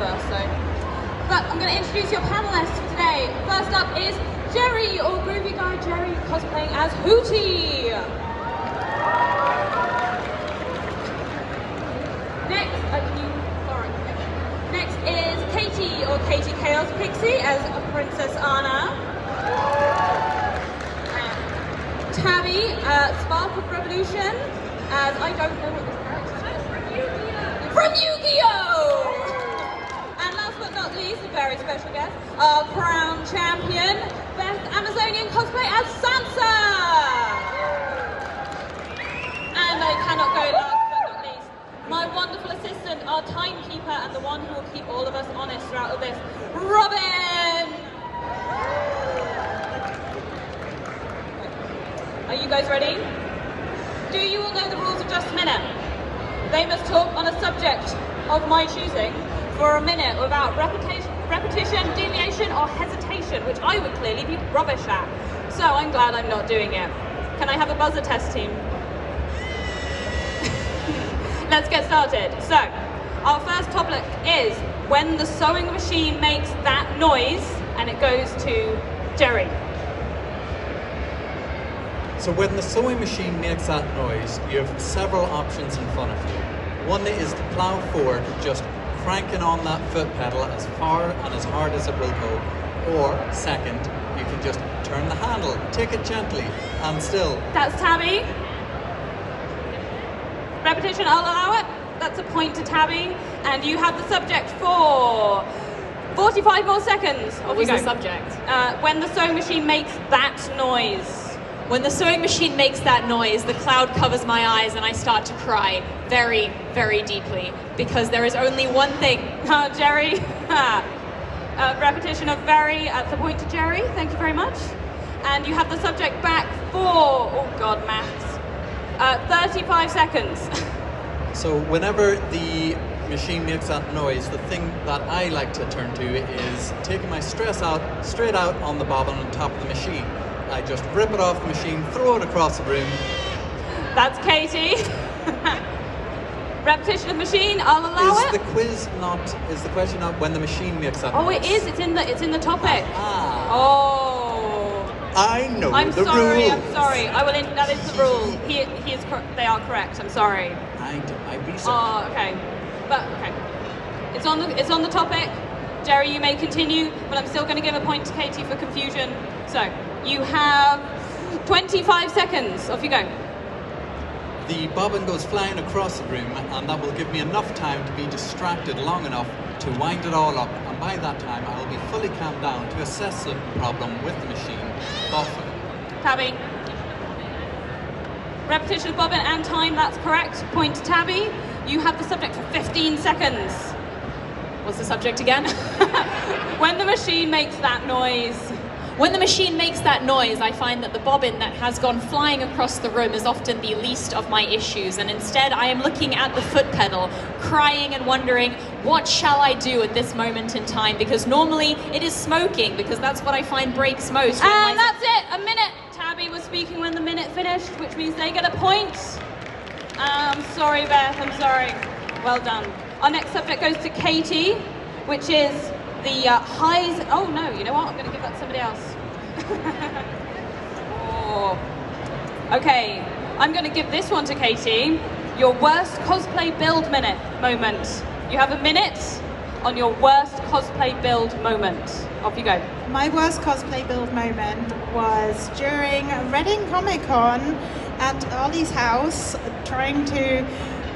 first, so. But I'm going to introduce your panelists for today. First up is Jerry, or Groovy Guy Jerry, cosplaying as Hootie. Next is Katie, or Katie Chaos Pixie, as Princess Anna. Tabby, Spark of Revolution, as I don't know what this character is. From Yu-Gi-Oh! And last but not least, a very special guest, our crown champion, Best Amazonian cosplay as Sansa! And I cannot go last but not least, my wonderful assistant, our timekeeper, and the one who will keep all of us honest throughout all this, Robin! Are you guys ready? Do you all know the rules of Just a Minute? They must talk on a subject of my choosing for a minute without repetition, deviation, or hesitation, which I would clearly be rubbish at. So I'm glad I'm not doing it. Can I have a buzzer test, team? Let's get started. So, our first topic is when the sewing machine makes that noise, and it goes to Jerry. So when the sewing machine makes that noise, you have several options in front of you. One is to plow forward, just cranking on that foot pedal as far and as hard as it will go. Or, second, you can just turn the handle, take it gently, and still. That's Tabby. Repetition, I'll allow it. That's a point to Tabby. And you have the subject for 45 more seconds. What was the subject? When the sewing machine makes that noise. When the sewing machine makes that noise, the cloud covers my eyes and I start to cry very, very deeply because there is only one thing. Oh, Jerry. Repetition of very, that's a point to Jerry. Thank you very much. And you have the subject back for, oh God, maths, 35 seconds. So whenever the machine makes that noise, the thing that I like to turn to is taking my stress out, straight out on the bobbin on top of the machine. I just rip it off the machine, throw it across the room. That's Katie. Repetition of machine, I'll allow it. Is the question not when the machine makes that Oh, noise? it is, it's in the topic. Ah. Oh. I know the rules. I'm sorry. That is the rule. They are correct, I'm sorry. I researched. Oh, okay. But, okay. It's on the topic. Jerry, you may continue, but I'm still going to give a point to Katie for confusion. So, you have 25 seconds. Off you go. The bobbin goes flying across the room, and that will give me enough time to be distracted long enough to wind it all up. And by that time, I will be fully calmed down to assess the problem with the machine thoughtfully. Tabby. Repetition of bobbin and time, that's correct. Point to Tabby. You have the subject for 15 seconds. What's the subject again? When the machine makes that noise. When the machine makes that noise, I find that the bobbin that has gone flying across the room is often the least of my issues, and instead I am looking at the foot pedal, crying and wondering, what shall I do at this moment in time? Because normally it is smoking, because that's what I find breaks most. And that's it, a minute. Tabby was speaking when the minute finished, which means they get a point. I'm sorry, Beth, I'm sorry. Well done. Our next subject goes to Katie, which is the highs. Oh no, you know what? I'm going to give that to somebody else. Oh. Okay, I'm going to give this one to Katie. Your worst cosplay build moment. You have a minute on your worst cosplay build moment. Off you go. My worst cosplay build moment was during Reading Comic Con at Ollie's house, trying to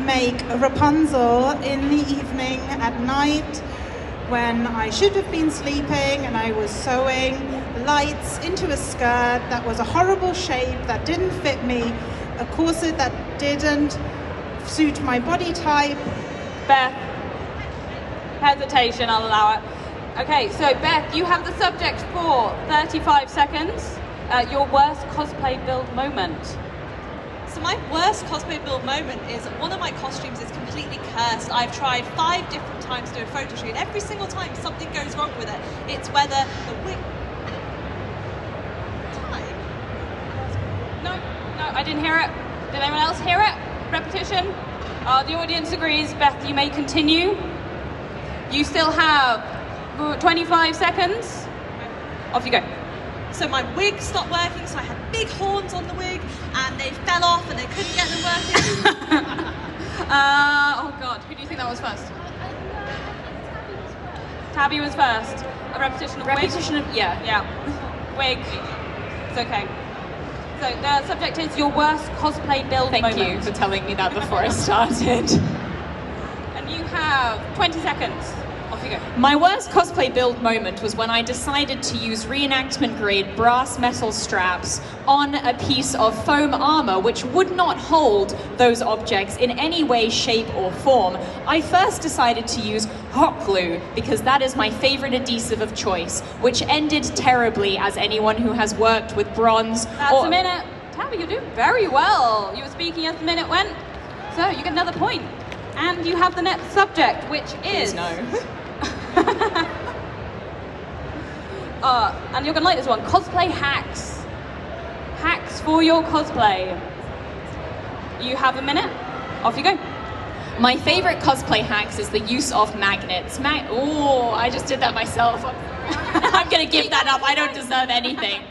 make a Rapunzel in the evening at night when I should have been sleeping, and I was sewing lights into a skirt that was a horrible shape that didn't fit me, a corset that didn't suit my body type. Beth, hesitation, I'll allow it. Okay, so Beth, you have the subject for 35 seconds. Your worst cosplay build moment. So my worst cosplay build moment is one of my costumes is completely cursed. I've tried 5 different times to do a photo shoot, and every single time something goes wrong with it. It's whether the wig... Time? No, I didn't hear it. Did anyone else hear it? Repetition? The audience agrees. Beth, you may continue. You still have 25 seconds. Off you go. So my wig stopped working, so I had big horns on the wig, and they fell off, and they couldn't get them working. Oh God, who do you think that was first? Tabby was first. A repetition of Repetition wig? of, yeah. Yeah. Wig. It's okay. So the subject is your worst cosplay build moment. Thank you for telling me that before I started. And you have 20 seconds. Off you go. My worst cosplay build moment was when I decided to use reenactment grade brass metal straps on a piece of foam armor which would not hold those objects in any way, shape or form. I first decided to use hot glue because that is my favorite adhesive of choice, which ended terribly, as anyone who has worked with bronze That's a minute. Tabby, you're doing very well. You were speaking as the minute went. So you get another point. And you have the next subject, which is... Please no. And you're gonna like this one, cosplay hacks. Hacks for your cosplay. You have a minute, off you go. My favorite cosplay hacks is the use of magnets. Oh, I just did that myself. I'm gonna give that up, I don't deserve anything.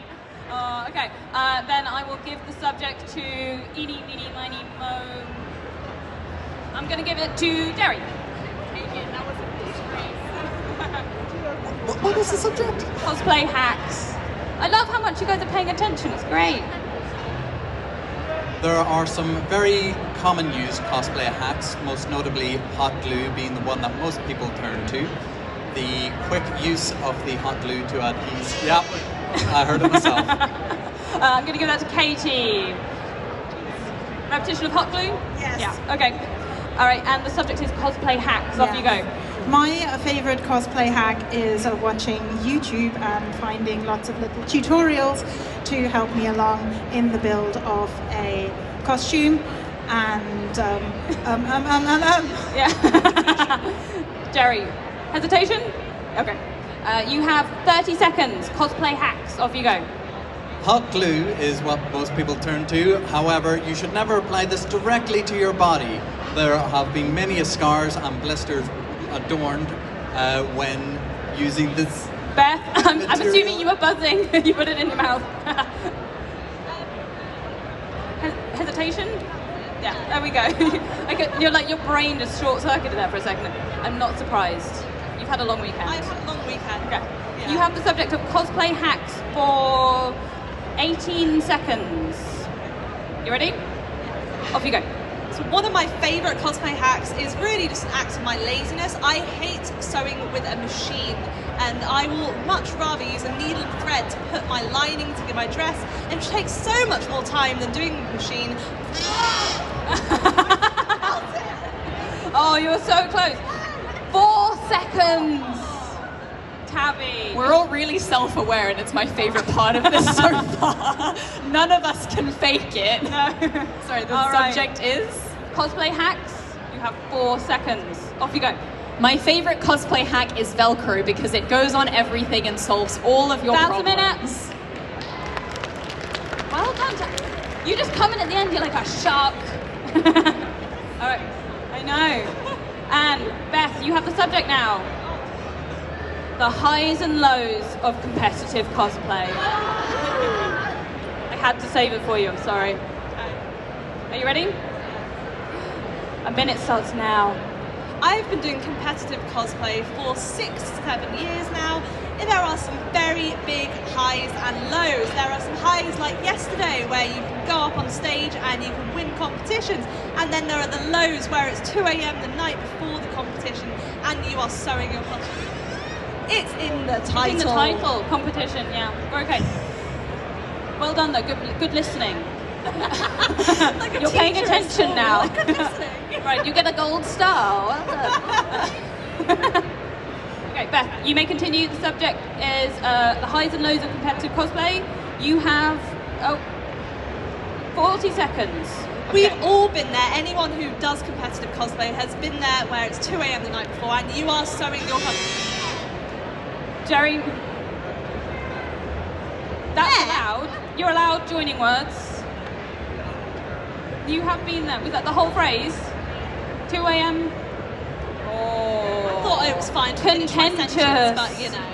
Okay, then I will give the subject to Eeny, Meeny, Miny, Mo. I'm gonna give it to Derry. What is the subject? Cosplay hacks. I love how much you guys are paying attention, it's great. There are some very common used cosplay hacks, most notably hot glue being the one that most people turn to. The quick use of the hot glue to adhese. Yep, I heard it myself. I'm gonna give that to Katie. Repetition of hot glue? Yes. Yeah, okay. All right, and the subject is cosplay hacks. Off you go. My favorite cosplay hack is watching YouTube and finding lots of little tutorials to help me along in the build of a costume. And Yeah. Jerry, hesitation? Okay. You have 30 seconds. Cosplay hacks. Off you go. Hot glue is what most people turn to. However, you should never apply this directly to your body. There have been many scars and blisters adorned when using this. Beth, I'm material. assuming you were buzzing. You put it in your mouth. Hesitation? Yeah, there we go. Okay, you're like, your brain just short-circuited there for a second. I'm not surprised. You've had a long weekend. I've had a long weekend. Okay. Yeah. You have the subject of cosplay hacks for 18 seconds. You ready? Off you go. So one of my favourite cosplay hacks is really just an act of my laziness. I hate sewing with a machine, and I will much rather use a needle and thread to put my lining to my dress, and it takes so much more time than doing the machine. Oh, you were so close. 4 seconds. Tabby. We're all really self-aware and it's my favorite part of this so far. None of us can fake it. No. Sorry, the All right. subject is? Cosplay hacks. You have 4 seconds. Off you go. My favorite cosplay hack is Velcro because it goes on everything and solves all of your That's problems. a minute. Well done, Tabby. You just come in at the end, you're like a shark. All right, I know. And Beth, you have the subject now. The highs and lows of competitive cosplay. I had to save it for you, I'm sorry. Are you ready? A minute starts now. I've been doing competitive cosplay for 6 to 7 years now, and there are some very big highs and lows. There are some highs like yesterday where you can go up on stage and you can win competitions, and then there are the lows where it's 2 a.m. the night before the competition and you are sewing your costume. It's in the title. It's in the title, competition, yeah. We're okay. Well done though, good listening. Like a You're paying teacher at attention school, now. like good listening. Right, you get a gold star. Well done. Okay, Beth, you may continue. The subject is the highs and lows of competitive cosplay. You have 40 seconds. We've Okay. all been there. Anyone who does competitive cosplay has been there where it's 2 a.m. the night before and you are sewing your costume. Jerry, that's Yeah. allowed. You're allowed joining words. You have been there. Was that the whole phrase? 2 a.m.? Oh. thought it was fine to finish my Contentious. sentence, but you know.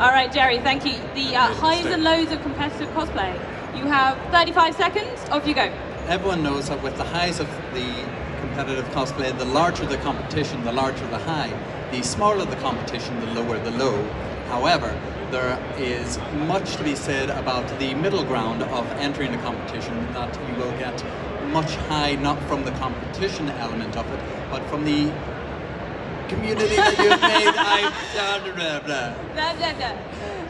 All right, Jerry, thank you. The highs and lows of competitive cosplay. You have 35 seconds. Off you go. Everyone knows that with the highs of the competitive cosplay, the larger the competition, the larger the high. The smaller the competition, the lower the low. However, there is much to be said about the middle ground of entering the competition, that you will get much high, not from the competition element of it, but from the community that you've made. Blah, blah, blah.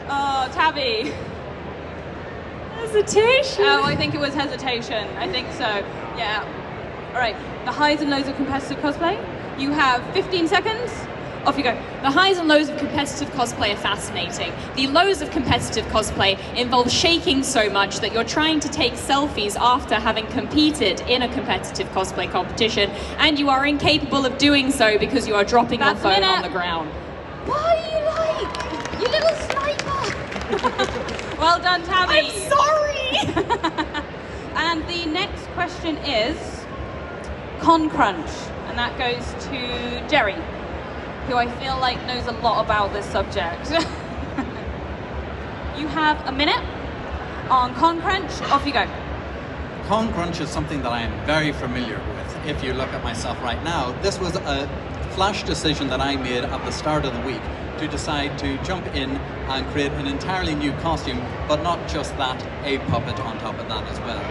Oh, Tabby. Hesitation. Oh, I think it was hesitation. I think so. Yeah. All right. The highs and lows of competitive cosplay. You have 15 seconds. Off you go. The highs and lows of competitive cosplay are fascinating. The lows of competitive cosplay involve shaking so much that you're trying to take selfies after having competed in a competitive cosplay competition, and you are incapable of doing so because you are dropping your That's a phone minute. on the ground. What are you like? You little sniper. Well done, Tabby. I'm sorry! And the next question is Con Crunch, and that goes to Jerry, who I feel like knows a lot about this subject. You have a minute on Con Crunch. Off you go. Con Crunch is something that I am very familiar with. If you look at myself right now, this was a flash decision that I made at the start of the week to decide to jump in and create an entirely new costume, but not just that, a puppet on top of that as well.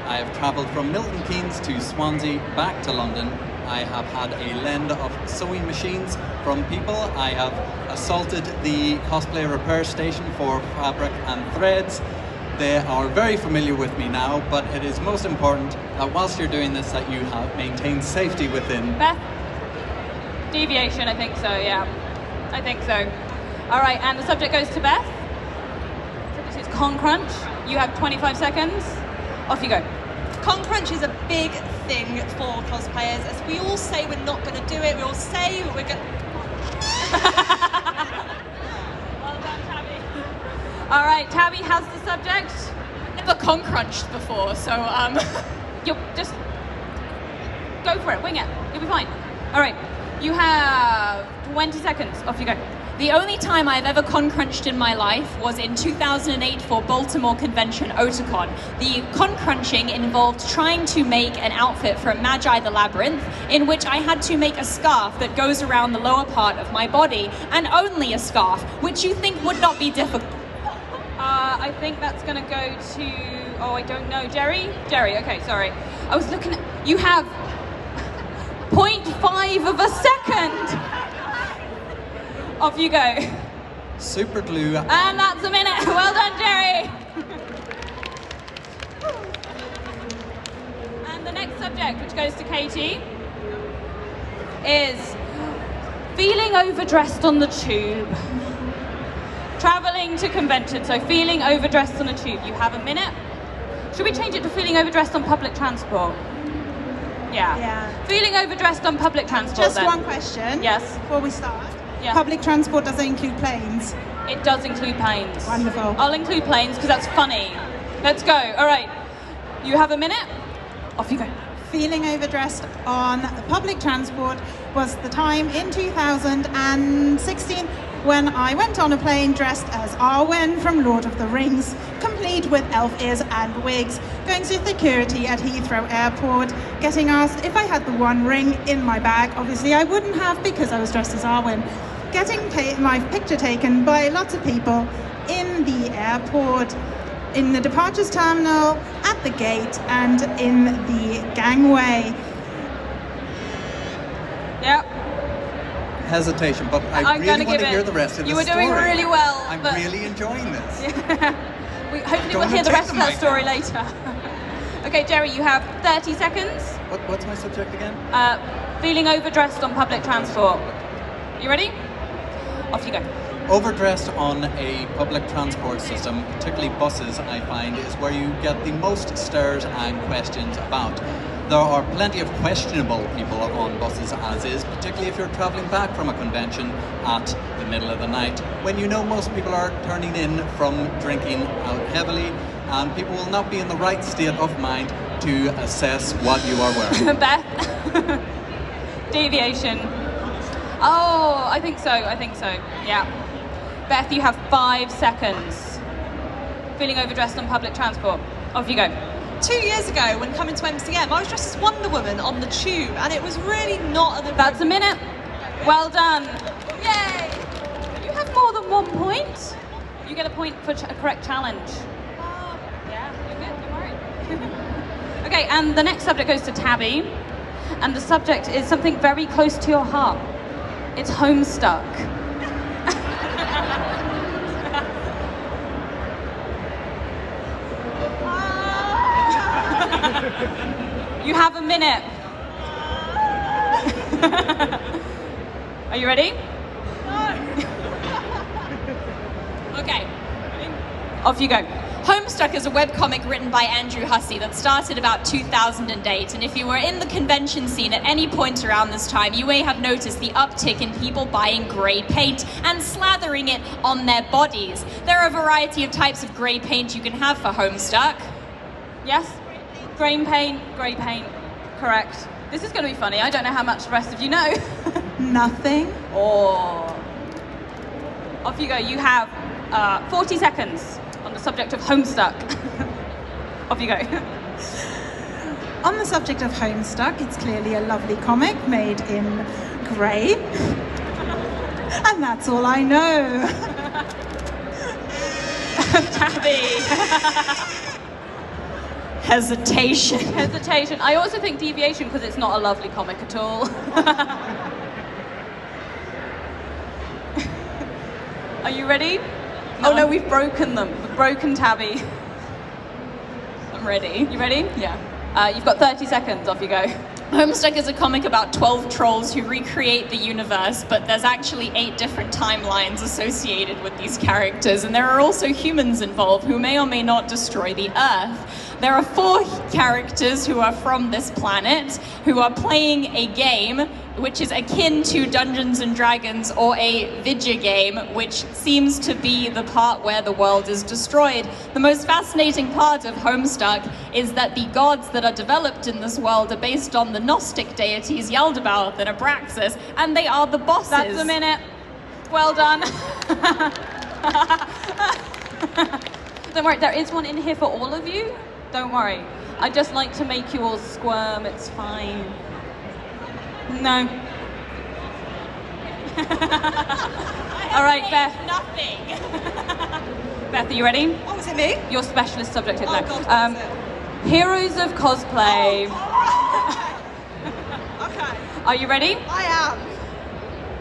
I have travelled from Milton Keynes to Swansea, back to London. I have had a lend of sewing machines from people. I have assaulted the cosplay repair station for fabric and threads. They are very familiar with me now, but it is most important that whilst you're doing this, that you have maintained safety within. Beth? Deviation, I think so, yeah. I think so. All right, and the subject goes to Beth. This is Con Crunch. You have 25 seconds. Off you go. Con Crunch is a big thing for cosplayers, as we all say we're not going to do it. We all say we're going. Well done, Tabby. All right, Tabby has the subject. Never con crunched before, so You'll just go for it, wing it. You'll be fine. All right, you have 20 seconds. Off you go. The only time I've ever con crunched in my life was in 2008 for Baltimore Convention Otakon. The con crunching involved trying to make an outfit for Magi the Labyrinth, in which I had to make a scarf that goes around the lower part of my body, and only a scarf, which you think would not be difficult. I think that's going to go to, oh, I don't know, Jerry? Jerry, okay, sorry. I was looking at, you have 0.5 of a second. Off you go. Super glue. And that's a minute. Well done, Jerry. And the next subject, which goes to Katie, is feeling overdressed on the tube. Traveling to convention, so feeling overdressed on a tube. You have a minute. Should we change it to feeling overdressed on public transport? Yeah. Feeling overdressed on public transport. Just then. one question. Yes. Before we start. Yeah. Public transport doesn't include planes. It does include planes. Wonderful. I'll include planes because that's funny. Let's go. All right. You have a minute. Off you go. Feeling overdressed on public transport was the time in 2016 when I went on a plane dressed as Arwen from Lord of the Rings, complete with elf ears and wigs, going to security at Heathrow Airport, getting asked if I had the One Ring in my bag. Obviously I wouldn't have because I was dressed as Arwen. Getting my picture taken by lots of people in the airport, in the departures terminal, at the gate, and in the gangway. Yep. Hesitation, but I I'm really gonna want give to hear it. the rest of You the were story. doing really well. I'm but really enjoying this. hopefully Don't we'll hear the take rest of the that mic story now. later. Okay, Jerry, you have 30 seconds. What's my subject again? Feeling overdressed on public transport. You ready? Off you go. Overdressed on a public transport system, particularly buses, I find, is where you get the most stares and questions about. There are plenty of questionable people on buses as is, particularly if you're travelling back from a convention at the middle of the night, when you know most people are turning in from drinking out heavily, and people will not be in the right state of mind to assess what you are wearing. Beth? Deviation. Oh, I think so. Yeah. Beth, you have 5 seconds. Feeling overdressed on public transport. Off you go. 2 years ago, when coming to MCM, I was dressed as Wonder Woman on the tube, and it was really not an. That's a minute. Well done. Yay! You have more than 1 point. You get a point for a correct challenge. Yeah, you're good. Don't worry. Okay, and the next subject goes to Tabby, and the subject is something very close to your heart. It's Homestuck. You have a minute. Are you ready? Okay. Off you go. Homestuck is a webcomic written by Andrew Hussey that started about 2008, and if you were in the convention scene at any point around this time, you may have noticed the uptick in people buying grey paint and slathering it on their bodies. There are a variety of types of grey paint you can have for Homestuck. Yes? Grey paint. Correct. This is going to be funny. I don't know how much the rest of you know. Nothing. Or off you go. You have 40 seconds on the subject of Homestuck. Off you go. On the subject of Homestuck, it's clearly a lovely comic made in grey. And that's all I know. Tabby. Hesitation. I also think deviation because it's not a lovely comic at all. Are you ready? No. Oh no, we've broken them. We've broken Tabby. I'm ready. You ready? Yeah. You've got 30 seconds. Off you go. Homestuck is a comic about 12 trolls who recreate the universe, but there's actually 8 different timelines associated with these characters, and there are also humans involved who may or may not destroy the Earth. There are 4 characters who are from this planet who are playing a game which is akin to Dungeons and Dragons or a video game, which seems to be the part where the world is destroyed. The most fascinating part of Homestuck is that the gods that are developed in this world are based on the Gnostic deities Yaldabaoth and Abraxas, and they are the bosses. That's a minute. Well done. Don't worry, there is one in here for all of you. Don't worry. I just like to make you all squirm. It's fine. No. All right, Beth. Nothing. Beth, are you ready? Oh, is it me? Your specialist subject is Oh, there. God, what is it? Heroes of cosplay. Okay. Are you ready? I am.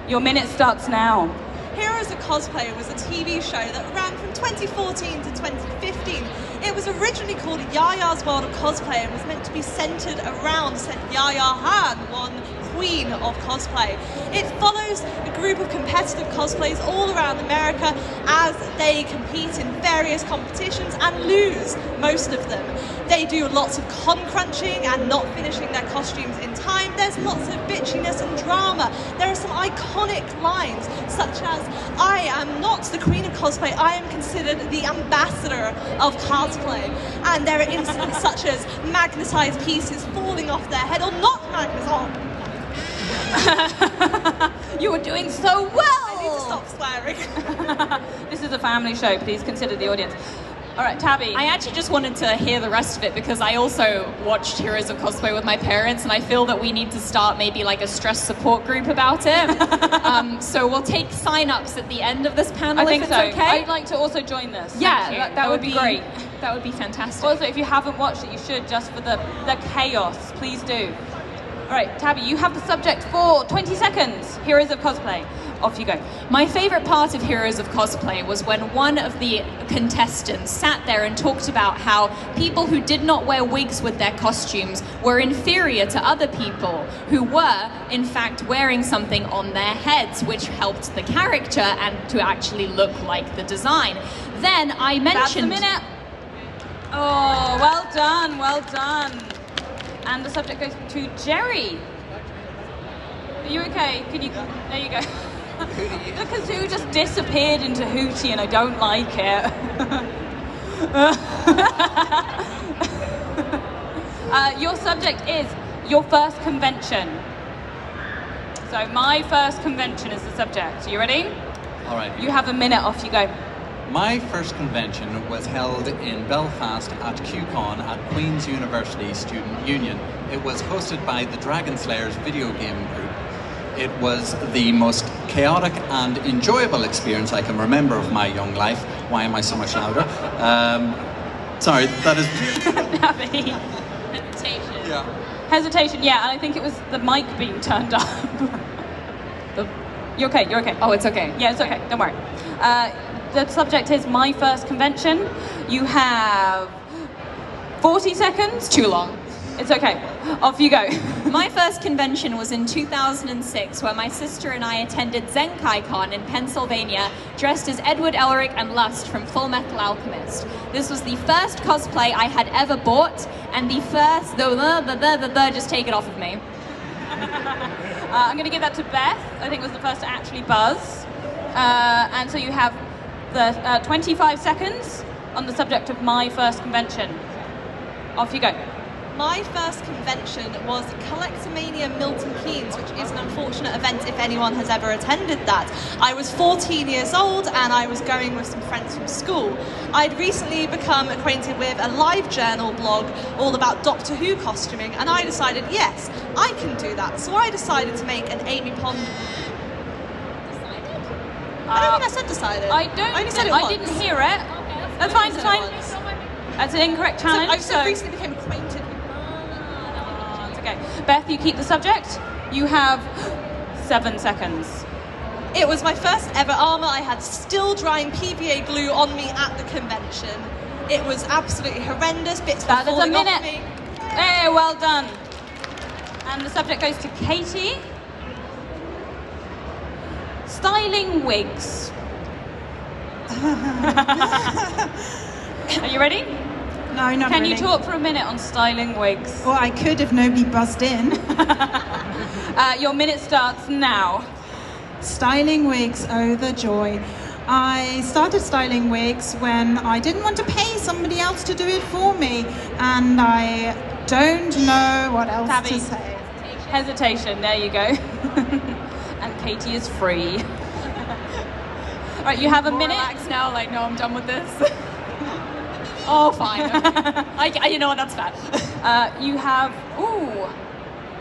Your minute starts now. Heroes of Cosplay was a TV show that ran from 2014 to 2015. It was originally called Yaya's World of Cosplay and was meant to be centered around said Yaya Han, one queen of cosplay. It follows a group of competitive cosplayers all around America as they compete in various competitions and lose most of them. They do lots of con crunching and not finishing their costumes in time. There's lots of bitchiness and drama. There are some iconic lines such as, "I am not the queen of cosplay, I am considered the ambassador of cosplay." And there are incidents such as magnetized pieces falling off their head or not magnetized. You were doing so well. I need to stop swearing. This is a family show. Please consider the audience. All right, Tabby. I actually just wanted to hear the rest of it because I also watched Heroes of Cosplay with my parents, and I feel that we need to start maybe like a stress support group about it. So we'll take sign-ups at the end of this panel. I think if it's so. okay. I'd like to also join this. Yeah, Thank you. that would be great. That would be fantastic. Also, if you haven't watched it, you should, just for the chaos. Please do. All right, Tabby, you have the subject for 20 seconds. Heroes of Cosplay. Off you go. My favorite part of Heroes of Cosplay was when one of the contestants sat there and talked about how people who did not wear wigs with their costumes were inferior to other people who were, in fact, wearing something on their heads, which helped the character and to actually look like the design. Then I mentioned... That's a minute. Oh, well done, well done. And the subject goes to Jerry. Are you okay? Can you? There you go. The kazoo just disappeared into Hootie and I don't like it. Your subject is your first convention. So my first convention is the subject. Are you ready? All right. You have a minute, off you go. My first convention was held in Belfast at QCon at Queen's University Student Union. It was hosted by the Dragon Slayers video game group. It was the most chaotic and enjoyable experience I can remember of my young life. Why am I so much louder? Sorry, that is... Abby. Hesitation. Yeah. Hesitation, yeah, and I think it was the mic being turned up. You're okay, you're okay. Oh, it's okay. Yeah, it's okay, don't worry. The subject is my first convention. You have 40 seconds. Too long. It's okay, off you go. My first convention was in 2006, where my sister and I attended ZenkaiCon in Pennsylvania, dressed as Edward Elric and Lust from Full Metal Alchemist. This was the first cosplay I had ever bought, and the first, just take it off of me. I'm gonna give that to Beth. I think was the first to actually buzz. And so you have the 25 seconds on the subject of my first convention. Off you go. My first convention was Collectomania Milton Keynes, which is an unfortunate event if anyone has ever attended that. I was 14 years old and I was going with some friends from school. I'd recently become acquainted with a live journal blog all about Doctor Who costuming, and I decided, yes, I can do that. So I decided to make an Amy Pond... I don't think I said decided. I don't. I only said it I once. didn't hear it. That's fine. It's fine. That's an incorrect challenge. I just recently became acquainted with... It's okay. Beth, you keep the subject. You have 7 seconds. It was my first ever armour. I had still drying PVA glue on me at the convention. It was absolutely horrendous. Bits were That is a falling off minute. me. Hey, well done. And the subject goes to Katie. Styling wigs. Are you ready? No, not Can really. you talk for a minute on styling wigs? Well, I could if nobody buzzed in. Your minute starts now. Styling wigs, oh the joy. I started styling wigs when I didn't want to pay somebody else to do it for me, and I don't know what else Tabby. to say. Hesitation, there you go. And Katie is free. Right, you have a minute. Relax now, like, no, I'm done with this. Oh, fine. Okay. You know what, that's fair. You have,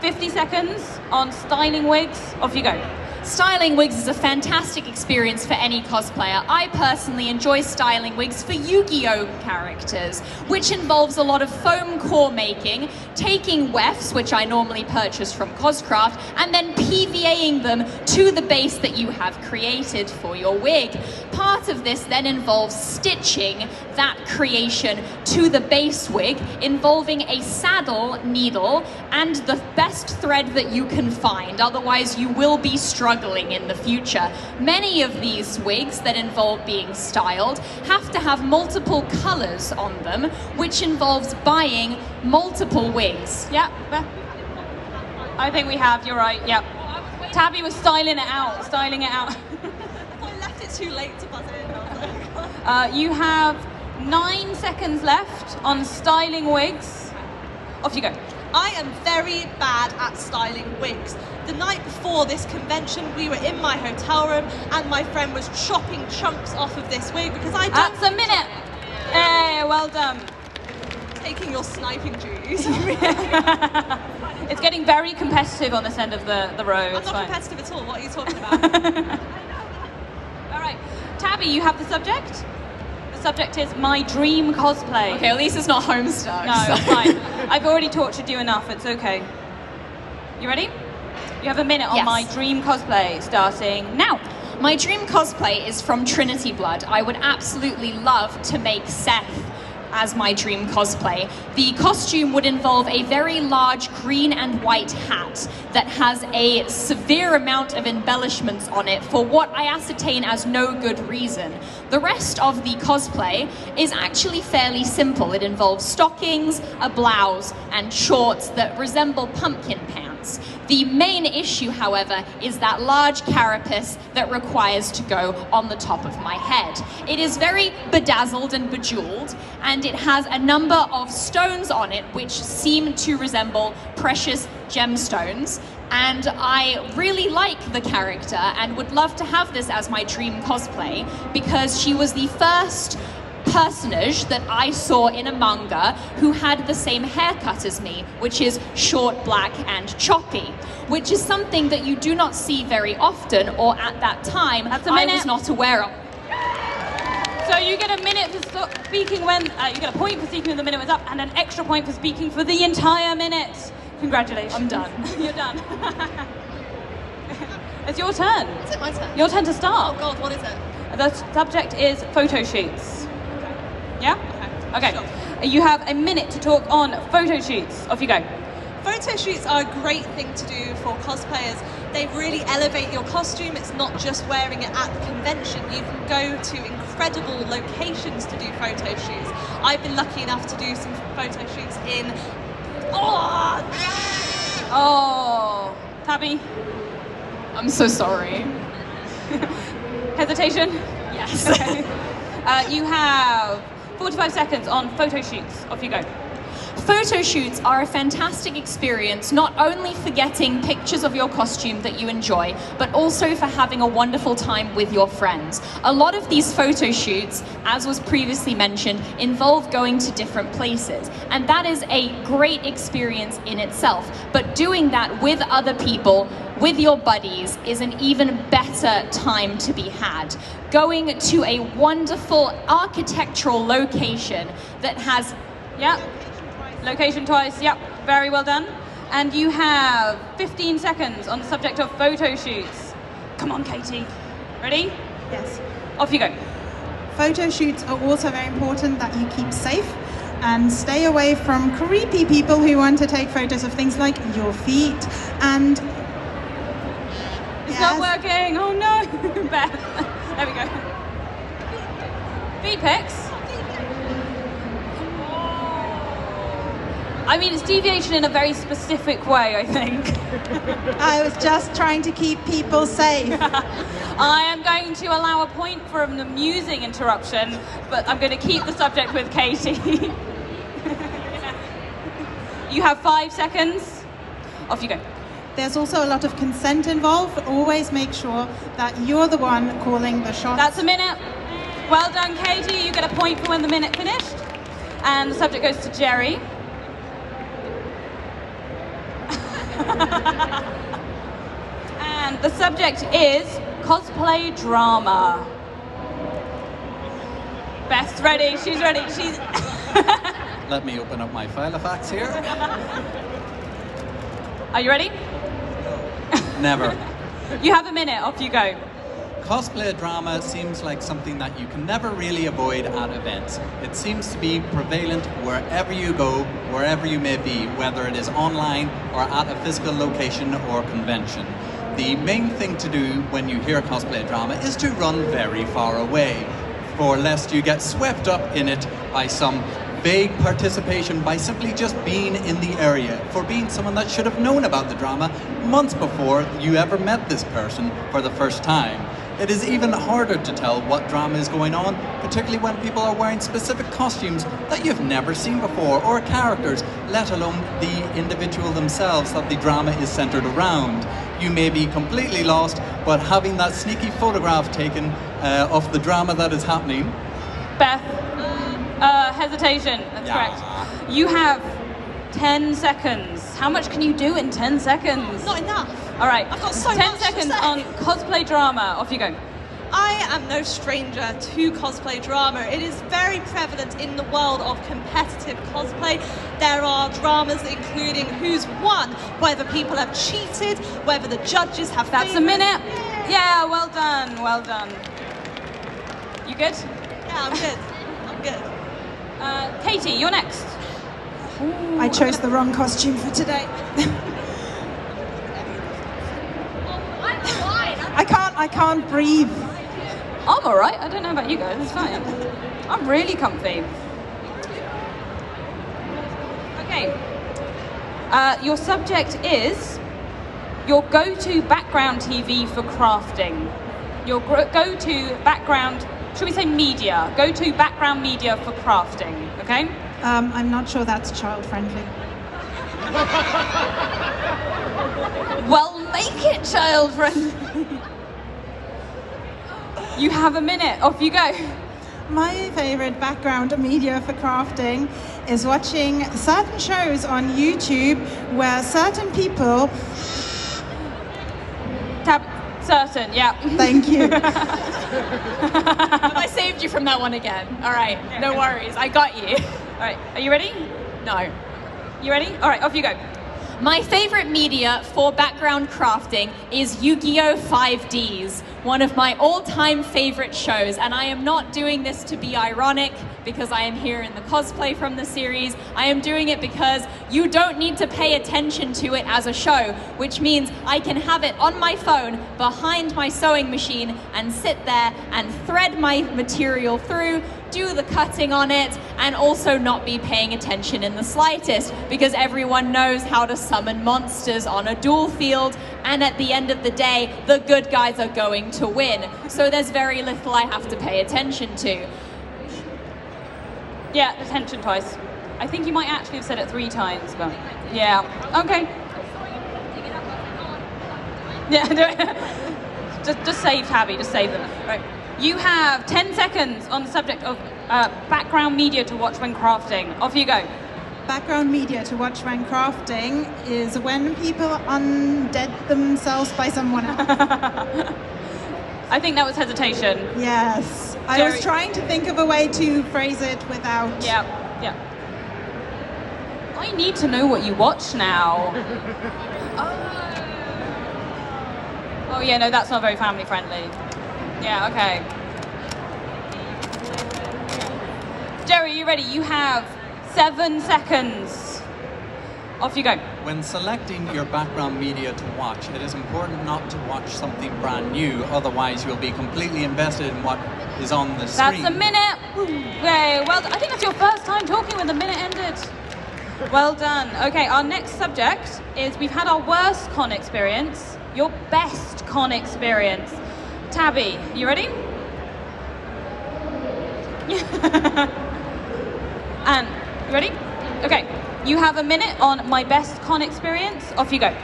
50 seconds on styling wigs. Off you go. Styling wigs is a fantastic experience for any cosplayer. I personally enjoy styling wigs for Yu-Gi-Oh! Characters, which involves a lot of foam core making, taking wefts, which I normally purchase from Coscraft, and then PVAing them to the base that you have created for your wig. Part of this then involves stitching that creation to the base wig, involving a saddle needle and the best thread that you can find, otherwise you will be struggling in the future. Many of these wigs that involve being styled have to have multiple colors on them, which involves buying multiple wigs. Yeah, I think we have, you're right, yep. Tabby was styling it out. I left it too late to buzz in. You have 9 seconds left on styling wigs. Off you go. I am very bad at styling wigs. The night before this convention, we were in my hotel room and my friend was chopping chunks off of this wig because I don't... That's a minute. Hey, well done. Taking your sniping duties. It's getting very competitive on this end of the road. I'm It's not fine. competitive at all. What are you talking about? All right. Tabby, you have the subject. The subject is my dream cosplay. Okay, at least it's not Homestuck. No, so. it's fine. I've already tortured you enough. It's okay. You ready? You have a minute on Yes. my dream cosplay, starting now. My dream cosplay is from Trinity Blood. I would absolutely love to make Seth as my dream cosplay. The costume would involve a very large green and white hat that has a severe amount of embellishments on it for what I ascertain as no good reason. The rest of the cosplay is actually fairly simple. It involves stockings, a blouse, and shorts that resemble pumpkin pants. The main issue, however, is that large carapace that requires to go on the top of my head. It is very bedazzled and bejeweled, and it has a number of stones on it which seem to resemble precious gemstones. and I really like the character and would love to have this as my dream cosplay because she was the first personage that I saw in a manga who had the same haircut as me, which is short, black, and choppy, which is something that you do not see very often, or at that time I was not aware of. So you get a minute for speaking when, you get a point for speaking when the minute was up, and an extra point for speaking for the entire minute. Congratulations. I'm done. You're done. It's your turn. Is it my turn? Your turn to start. Oh God, what is it? The subject is photo shoots. Yeah? Okay. Sure. You have a minute to talk on photo shoots. Off you go. Photo shoots are a great thing to do for cosplayers. They really elevate your costume. It's not just wearing it at the convention. You can go to incredible locations to do photo shoots. I've been lucky enough to do some photo shoots in... Oh, Tabby. I'm so sorry. Hesitation? Yes. Okay. You have 45 seconds on photo shoots. Off you go. Photo shoots are a fantastic experience, not only for getting pictures of your costume that you enjoy, but also for having a wonderful time with your friends. A lot of these photo shoots, as was previously mentioned, involve going to different places, and that is a great experience in itself. But doing that with other people, with your buddies, is an even better time to be had. Going to a wonderful architectural location that has... Yeah. Location twice, yep, very well done. And you have 15 seconds on the subject of photo shoots. Come on, Katie. Ready? Yes. Off you go. Photo shoots are also very important that you keep safe and stay away from creepy people who want to take photos of things like your feet and... It's not working, oh no. Beth, there we go. Feet pics. I mean, it's deviation in a very specific way, I think. I was just trying to keep people safe. I am going to allow a point for an amusing interruption, but I'm going to keep the subject with Katie. You have 5 seconds. Off you go. There's also a lot of consent involved. Always make sure that you're the one calling the shots. That's a minute. Well done, Katie. You get a point for when the minute finished. And the subject goes to Jerry. And the subject is cosplay drama. Beth's ready, she's ready, she's... Let me open up my file of facts here. Are you ready? Never. You have a minute, off you go. Cosplay drama seems like something that you can never really avoid at events. It seems to be prevalent wherever you go, wherever you may be, whether it is online or at a physical location or convention. The main thing to do when you hear cosplay drama is to run very far away, for lest you get swept up in it by some vague participation by simply just being in the area, for being someone that should have known about the drama months before you ever met this person for the first time. It is even harder to tell what drama is going on, particularly when people are wearing specific costumes that you've never seen before, or characters, let alone the individual themselves that the drama is centered around. You may be completely lost, but having that sneaky photograph taken of the drama that is happening... Beth, hesitation, that's correct. You have 10 seconds. How much can you do in 10 seconds? Not enough. All right, I've got so 10 much to seconds say. on cosplay drama. Off you go. I am no stranger to cosplay drama. It is very prevalent in the world of competitive cosplay. There are dramas including who's won, whether people have cheated, whether the judges have That's a minute. Yeah, well done, well done. You good? Yeah, I'm good. I'm good. Katie, you're next. I chose the wrong costume for today. I can't breathe. I'm all right. I don't know about you guys. It's fine. I'm really comfy. Okay. Your subject is your go-to background TV for crafting. Your go-to background, should we say media? Go-to background media for crafting, okay? I'm not sure that's child friendly. Well, make it child friendly. You have a minute. Off you go. My favorite background media for crafting is watching certain shows on YouTube where certain people... Certain, yeah. Thank you. I saved you from that one again. All right, no worries. I got you. All right, are you ready? No. You ready? All right, off you go. My favorite media for background crafting is Yu-Gi-Oh! 5Ds, one of my all-time favorite shows, and I am not doing this to be ironic because I am here in the cosplay from the series. I am doing it because you don't need to pay attention to it as a show, which means I can have it on my phone behind my sewing machine and sit there and thread my material through, do the cutting on it, and also not be paying attention in the slightest because everyone knows how to summon monsters on a duel field, and at the end of the day, the good guys are going to win. So there's very little I have to pay attention to. Yeah, attention twice. I think you might actually have said it 3 times, but yeah. Okay. Yeah, do it. Just save Tabby, just save them. Right. You have 10 seconds on the subject of background media to watch when crafting. Off you go. Background media to watch when crafting is when people undead themselves by someone else. I think that was hesitation. Yes. I was trying to think of a way to phrase it without... Yeah. I need to know what you watch now. Oh yeah, no, that's not very family friendly. Yeah, okay. Jerry, you ready? You have 7 seconds. Off you go. When selecting your background media to watch, it is important not to watch something brand new, otherwise you'll be completely invested in what is on the screen. That's a minute. Okay, well, I think that's your first time talking when the minute ended. Well done. Okay, our next subject is we've had our worst con experience, your best con experience. Tabby, you ready? Anne, you ready? Okay, you have a minute on my best con experience. Off you go.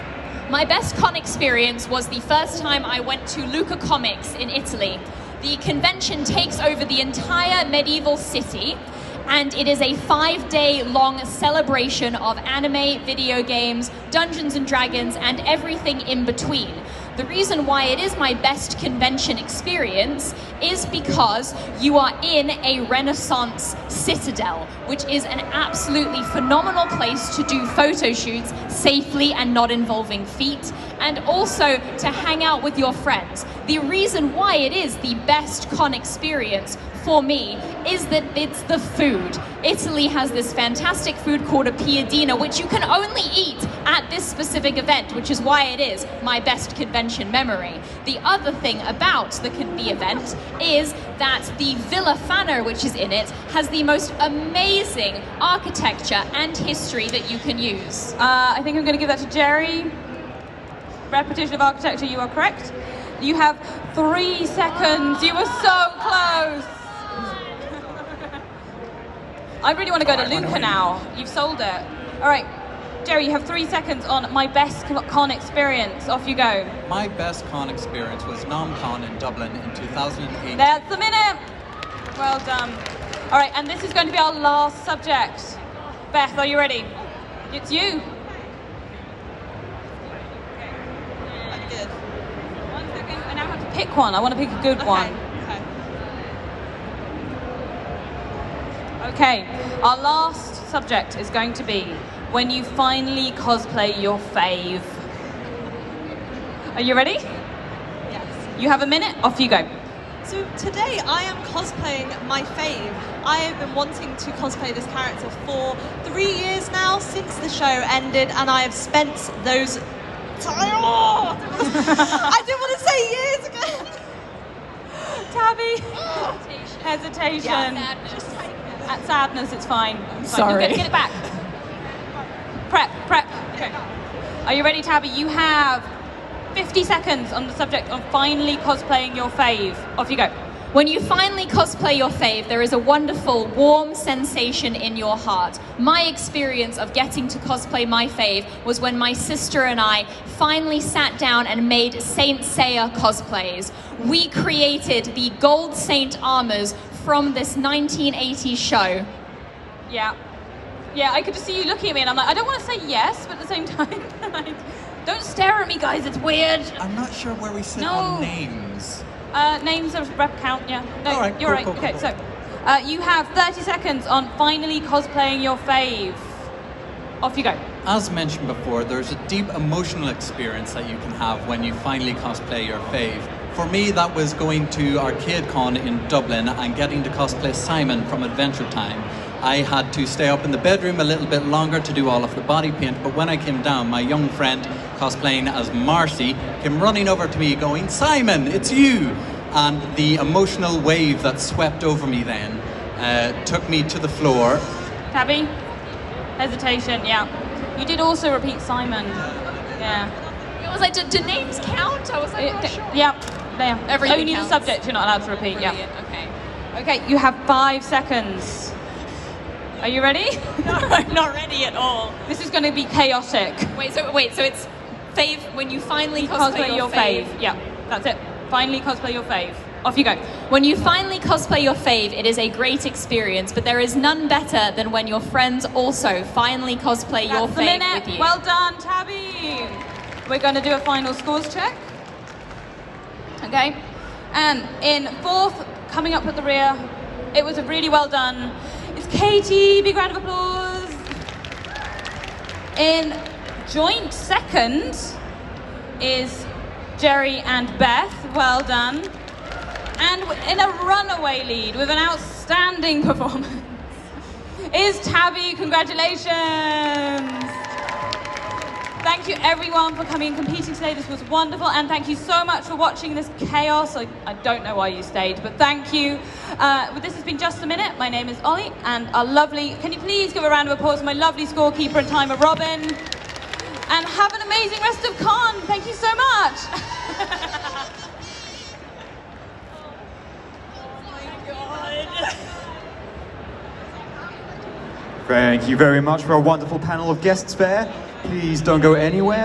My best con experience was the first time I went to Lucca Comics in Italy. The convention takes over the entire medieval city, and it is a 5-day long celebration of anime, video games, Dungeons and Dragons, and everything in between. The reason why it is my best convention experience is because you are in a Renaissance citadel, which is an absolutely phenomenal place to do photo shoots safely and not involving feet, and also to hang out with your friends. The reason why it is the best con experience for me is that it's the food. Italy has this fantastic food called a piadina, which you can only eat at this specific event, which is why it is my best convention memory. The other thing about the event is that the Villa Fano, which is in it, has the most amazing architecture and history that you can use. I think I'm going to give that to Jerry. Repetition of architecture, you are correct. You have 3 seconds. You were so close. I really want to go to Lucca now. You've sold it. All right, Jerry, you have 3 seconds on my best con experience. Off you go. My best con experience was NomCon in Dublin in 2008. That's the minute. Well done. All right, and this is going to be our last subject. Beth, are you ready? It's you. I'm good. 1 second. I now have to pick one. I want to pick a good one. Okay. Okay, our last subject is going to be when you finally cosplay your fave. Are you ready? Yes. You have a minute, off you go. So today I am cosplaying my fave. I have been wanting to cosplay this character for 3 years now, since the show ended, and I have spent those I didn't want to say years again. Tabby. Hesitation. At sadness, it's fine. Sorry. Get it back. Prep. Okay. Are you ready, Tabby? You have 50 seconds on the subject of finally cosplaying your fave. Off you go. When you finally cosplay your fave, there is a wonderful, warm sensation in your heart. My experience of getting to cosplay my fave was when my sister and I finally sat down and made Saint Seiya cosplays. We created the Gold Saint armors from this 1980s show. Yeah. Yeah, I could just see you looking at me and I'm like, I don't want to say yes, but at the same time, like, don't stare at me, guys, it's weird. I'm not sure where we sit No. on names. Names of rep count, yeah. No, All right, you're right. cool, Okay, cool. so you have 30 seconds on finally cosplaying your fave. Off you go. As mentioned before, there's a deep emotional experience that you can have when you finally cosplay your fave. For me, that was going to ArcadeCon in Dublin and getting to cosplay Simon from Adventure Time. I had to stay up in the bedroom a little bit longer to do all of the body paint, but when I came down, my young friend cosplaying as Marcy came running over to me going, "Simon, it's you!" And the emotional wave that swept over me then took me to the floor. Tabby? Hesitation, yeah. You did also repeat Simon. Yeah. I was like, do names count? I was like, not sure. Yeah, there. Everything Only counts. the subject you're not allowed to repeat, yeah. Brilliant, okay. Okay, you have 5 seconds. Are you ready? No, I'm not ready at all. This is going to be chaotic. Wait, so it's fave when you finally cosplay your fave. Yeah, that's it. Finally cosplay your fave. Off you go. When you finally cosplay your fave, it is a great experience, but there is none better than when your friends also finally cosplay your That's the fave minute. with you. Well done, Tabby. We're going to do a final scores check. Okay. And in 4th, coming up at the rear, it was a really well done. It's Katie. Big round of applause. In joint 2nd is Jerry and Beth. Well done. And in a runaway lead with an outstanding performance is Tabby. Congratulations. Thank you everyone for coming and competing today. This was wonderful, and thank you so much for watching this chaos. I don't know why you stayed, but thank you. This has been Just a Minute. My name is Ollie, and our lovely, can you please give a round of applause to my lovely scorekeeper and timer, Robin? And have an amazing rest of con. Thank you so much. Thank you very much for a wonderful panel of guests there. Please don't go anywhere.